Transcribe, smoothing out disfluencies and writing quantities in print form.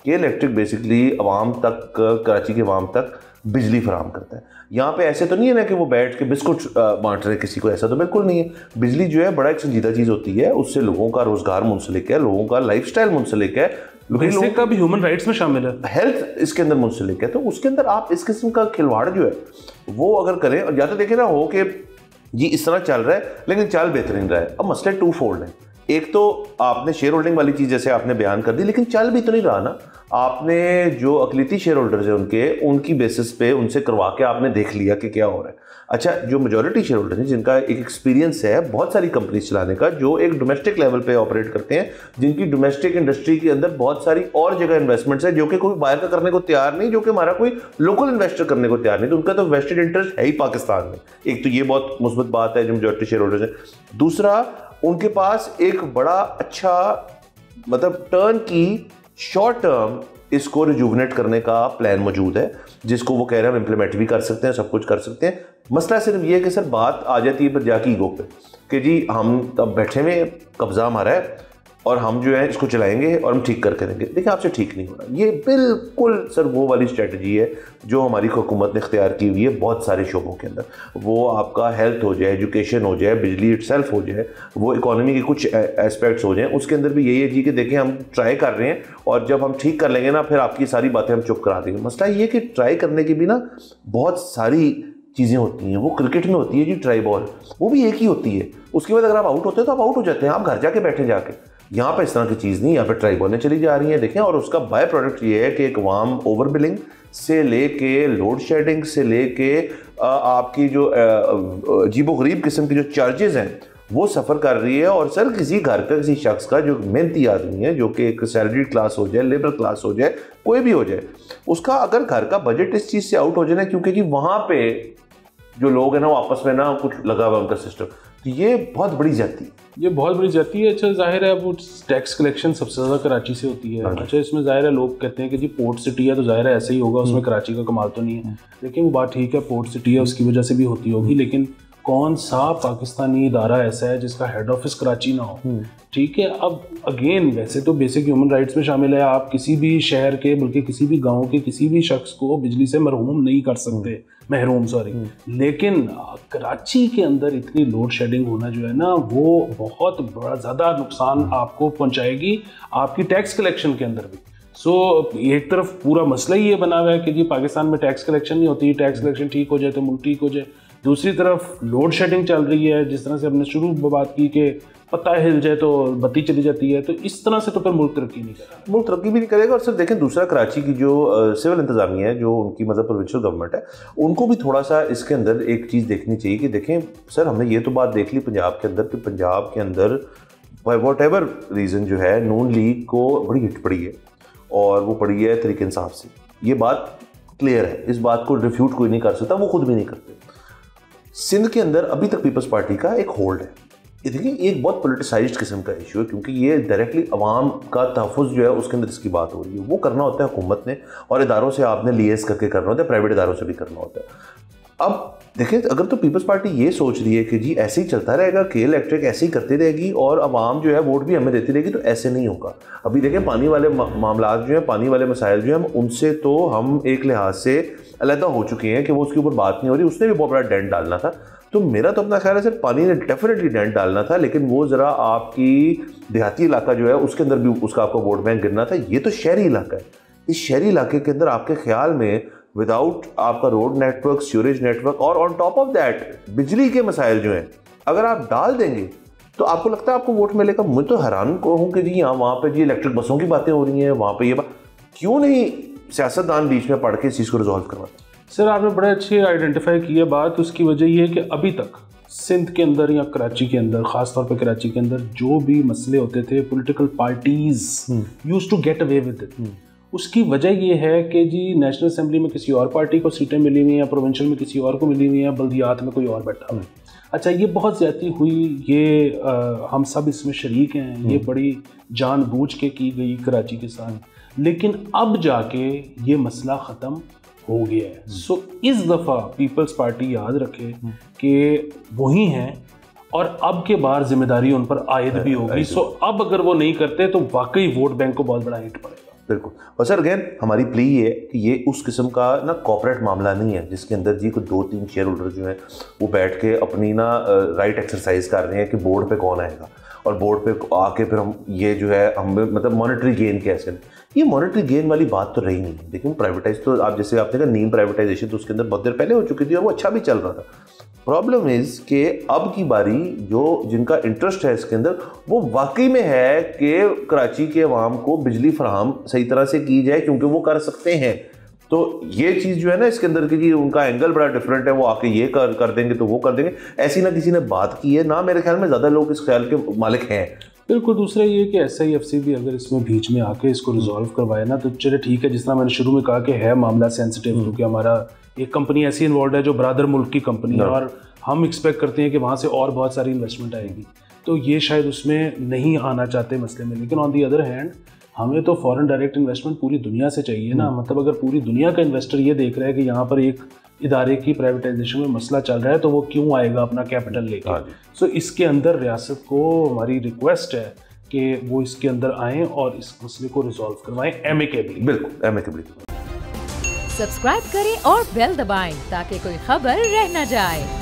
कि electric basically आवाम तक, कराची के आवाम तक बिजली फराहम करता है। यहाँ पे ऐसे तो नहीं है ना कि वो बैठ के बिस्कुट बांट रहे किसी को, ऐसा तो बिल्कुल नहीं है। बिजली जो है बड़ा एक संजीदा चीज़ होती है, उससे लोगों का रोज़गार मुंसलिक है, लोगों का लाइफस्टाइल मुंसलिक है, लोगों का भी ह्यूमन राइट्स में शामिल है, हेल्थ इसके अंदर मुंसलिक है। तो उसके अंदर आप इस किस्म का खिलवाड़ जो है वो अगर करें, और या तो देखें ना हो कि जी इस तरह चल रहा है लेकिन चल बेहतरीन रहा है। अब मसले टू फोल्ड है, एक तो आपने शेयर होल्डिंग वाली चीज़ जैसे आपने बयान कर दी, लेकिन चल भी तो नहीं रहा ना। आपने जो अकलीती शेयर होल्डर्स हैं उनकी बेसिस पे उनसे करवा के आपने देख लिया कि क्या हो रहा है। अच्छा, जो मेजॉरिटी शेयर होल्डर हैं जिनका एक एक्सपीरियंस है बहुत सारी कंपनीज चलाने का, जो एक डोमेस्टिक लेवल पे ऑपरेट करते हैं, जिनकी डोमेस्टिक इंडस्ट्री के अंदर बहुत सारी और जगह इन्वेस्टमेंट्स है, जो कि कोई बाहर का करने को तैयार नहीं, जो कि हमारा कोई लोकल इन्वेस्टर करने को तैयार नहीं, तो उनका तो वेस्टेड इंटरेस्ट है ही पाकिस्तान में। एक तो ये बहुत मुस्बत बात है जो मेजॉरिटी शेयर होल्डर्स हैं। दूसरा, उनके पास एक बड़ा अच्छा मतलब टर्न की शॉर्ट टर्म इसको रिजुवनेट करने का प्लान मौजूद है, जिसको वो कह रहे हैं हम इम्प्लीमेंट भी कर सकते हैं, सब कुछ कर सकते हैं। मसला सिर्फ ये है कि सर बात आ जाती है पर जाके ईगो पे कि जी हम तब बैठे हुए, कब्जा हमारा है और हम जो है इसको चलाएंगे और हम ठीक करके देंगे। देखिए आपसे ठीक नहीं हो रहा। ये बिल्कुल सर वो वाली स्ट्रेटजी है जो हमारी हुकूमत ने इख्तियार की हुई है बहुत सारे शोबों के अंदर। वो आपका हेल्थ हो जाए, एजुकेशन हो जाए, बिजली इटसेल्फ हो जाए, वो इकोनॉमी के कुछ एस्पेक्ट्स हो जाए, उसके अंदर भी यही है जी कि देखिए हम ट्राई कर रहे हैं और जब हम ठीक कर लेंगे ना फिर आपकी सारी बातें हम चुप करा देंगे। मसला ये कि ट्राई करने की भी ना बहुत सारी चीज़ें होती हैं। वो क्रिकेट में होती है जी ट्राई बॉल, वो भी एक ही होती है। उसके बाद अगर आप आउट होते हैं तो आप आउट हो जाते हैं, आप घर जाके बैठे जाके। यहाँ पे इस तरह की चीज़ नहीं, यहाँ पे ट्राई बॉलें चली जा रही हैं देखें। और उसका बाय प्रोडक्ट ये है कि एक वाम ओवर बिलिंग से लेके लोड शेडिंग से लेके आपकी जो अजीबो गरीब किस्म की जो चार्जेस हैं वो सफ़र कर रही है। और सर किसी घर का, किसी शख्स का जो मेहनती आदमी है, जो कि एक सैलरी क्लास हो जाए, लेबर क्लास हो जाए, कोई भी हो जाए, उसका अगर घर का बजट इस चीज़ से आउट हो जाए ना, क्योंकि जी वहाँ पे जो लोग हैं ना आपस में ना कुछ लगा हुआ उनका सिस्टम, तो ये बहुत बड़ी जाती है, ये बहुत बड़ी जाती है। अच्छा जाहिर है वो टैक्स कलेक्शन सबसे ज़्यादा कराची से होती है। अच्छा इसमें जाहिर है लोग कहते हैं कि जी पोर्ट सिटी है तो जाहिर है ऐसे ही होगा, उसमें कराची का कमाल तो नहीं है। लेकिन वो बात ठीक है, पोर्ट सिटी है उसकी वजह से भी होती होगी, लेकिन कौन सा पाकिस्तानी इदारा ऐसा है जिसका हेड ऑफिस कराची ना हो? ठीक है, अब अगेन वैसे तो बेसिक ह्यूमन राइट्स में शामिल है, आप किसी भी शहर के बल्कि किसी भी गांव के किसी भी शख्स को बिजली से महरूम नहीं कर सकते, महरूम सॉरी। लेकिन कराची के अंदर इतनी लोड शेडिंग होना जो है ना वो बहुत बड़ा ज़्यादा नुकसान आपको पहुंचाएगी आपकी टैक्स कलेक्शन के अंदर भी। एक तरफ पूरा मसला ही ये बना हुआ है कि जी पाकिस्तान में टैक्स कलेक्शन नहीं होती, टैक्स कलेक्शन ठीक हो जाए तो मुल्क ठीक हो जाए। दूसरी तरफ लोड शेडिंग चल रही है, जिस तरह से हमने शुरू में बात की कि पत्ता हिल जाए तो बत्ती चली जाती है, तो इस तरह से तो फिर मुल्क तरक्की नहीं करेगा, मुल्क तरक्की भी नहीं करेगा। और सर देखें दूसरा, कराची की जो सिविल इंतजामिया है, जो उनकी मतलब प्रोविंशियल गवर्नमेंट है, उनको भी थोड़ा सा इसके अंदर एक चीज़ देखनी चाहिए कि देखें सर हमने ये तो बात देख ली पंजाब के अंदर कि पंजाब के अंदर वॉट एवर रीज़न जो है नून लीग को बड़ी हिट पड़ी है और वो पड़ी है तरीके इंसाफ से। ये बात क्लियर है, इस बात को रिफ्यूट कोई नहीं कर सकता, वो खुद भी नहीं करते। सिंध के अंदर अभी तक पीपल्स पार्टी का एक होल्ड है। ये देखिए एक बहुत पोलिटिसाइज्ड किस्म का इशू है, क्योंकि ये डायरेक्टली अवाम का तहफ़्फ़ुज़ जो है उसके अंदर इसकी बात हो रही है। वो करना होता है हुकूमत ने, और इदारों से आपने लिएज़ करके करना होता है, प्राइवेट इदारों से भी करना होता है। अब देखिए अगर तो पीपल्स पार्टी ये सोच रही है कि जी ऐसे ही चलता रहेगा, कि इलेक्ट्रिक ऐसे ही करती रहेगी और अवाम जो है वोट भी हमें देती रहेगी, तो ऐसे नहीं होगा। अभी देखें पानी वाले मामला जो हैं, पानी वाले मसाइल जो हैं, उनसे तो हम एक लिहाज से अलहदा हो चुके हैं कि वो उसके ऊपर बात नहीं हो रही। उसने भी बहुत बड़ा डेंट डालना था, तो मेरा तो अपना ख्याल है सर पानी ने डेफिनेटली डेंट डालना था, लेकिन वो ज़रा आपकी देहाती इलाका जो है उसके अंदर भी उसका आपको वोट बैंक गिरना था। ये तो शहरी इलाका है, इस शहरी इलाके के अंदर आपके ख्याल में विदाउट आपका रोड नेटवर्क, सीवरेज नेटवर्क और ऑन टॉप ऑफ दैट बिजली के मसाइल जो हैं अगर आप डाल देंगे तो आपको लगता है आपको वोट मिलेगा? मैं तो हैरान हूँ कि जी हाँ वहाँ पे जी इलेक्ट्रिक बसों की बातें हो रही हैं, वहाँ पे ये बात क्यों नहीं सियासतदान बीच में पढ़ के इस चीज़ को रिजॉल्व करवाते? सर आपने बड़े अच्छे आइडेंटिफाई किया बात। उसकी वजह ये है कि अभी तक सिंध के अंदर या कराची के अंदर, ख़ास तौर पे कराची के अंदर जो भी मसले होते थे political parties used to get away with it. उसकी वजह ये है कि जी नेशनल असेंबली में किसी और पार्टी को सीटें मिली हुई हैं, प्रोविंशियल में किसी और को मिली हुई हैं, बल्दियात में कोई और बैठा हुआ है। अच्छा ये बहुत ज़्यादती हुई, ये हम सब इसमें शरीक हैं, ये बड़ी जानबूझ के की गई कराची के साथ, लेकिन अब जाके ये मसला ख़त्म हो गया है। सो इस दफ़ा पीपल्स पार्टी याद रखे कि वही हैं और अब के बार जिम्मेदारी उन पर आयद भी होगी। सो अब अगर वो नहीं करते तो वाकई वोट बैंक को बहुत बड़ा हिट पड़ेगा। बिल्कुल। और सर अगेन हमारी प्ली ये है कि ये उस किस्म का ना कॉर्पोरेट मामला नहीं है जिसके अंदर जी कोई 2-3 शेयर होल्डर जो हैं वो बैठ के अपनी ना राइट एक्सरसाइज कर रहे हैं कि बोर्ड पे कौन आएगा और बोर्ड पे आके फिर हम ये जो है हम मतलब मॉनेटरी गेन कैसे, ये मॉनेटरी गेन वाली बात तो रही नहीं। देखिए प्राइवेटाइज तो आप जैसे आपने कहा नीम प्राइवेटाइजेशन तो उसके अंदर बहुत देर पहले हो चुकी थी और वो अच्छा भी चल रहा था। प्रॉब्लम इज़ कि अब की बारी जो जिनका इंटरेस्ट है इसके अंदर वो वाकई में है कि कराची के अवाम को बिजली फराहम सही तरह से की जाए क्योंकि वो कर सकते हैं। तो ये चीज़ जो है ना इसके अंदर की जी उनका एंगल बड़ा डिफरेंट है, वो आके ये कर देंगे तो वो कर देंगे, ऐसी ना किसी ने बात की है ना। मेरे ख्याल में ज़्यादा लोग इस ख्याल के मालिक हैं। बिल्कुल। दूसरा ये कि SIFC भी अगर इसमें बीच में आके इसको रिजॉल्व करवाए ना तो चले ठीक है, जिस तरह मैंने शुरू में कहा कि है मामला सेंसिटिव क्योंकि हमारा एक कंपनी ऐसी इन्वॉल्व है जो ब्रादर मुल्क की कंपनी है और हम एक्सपेक्ट करते हैं कि वहाँ से और बहुत सारी इन्वेस्टमेंट आएगी, तो ये शायद उसमें नहीं आना चाहते मसले में। लेकिन ऑन दी अदर हैंड हमें तो फॉरेन डायरेक्ट इन्वेस्टमेंट पूरी दुनिया से चाहिए ना। मतलब अगर पूरी दुनिया का इन्वेस्टर ये देख रहा है कि यहाँ पर एक इदारे की प्राइवेटाइजेशन में मसला चल रहा है तो वो क्यों आएगा अपना कैपिटल लेके। सो इसके अंदर रियासत को हमारी रिक्वेस्ट है कि वो इसके अंदर आएँ और इस मसले को रिजॉल्व करवाएं एमिकेबली। बिल्कुल एमिकेबली। सब्सक्राइब करें और बेल दबाएं ताकि कोई खबर रह न जाए।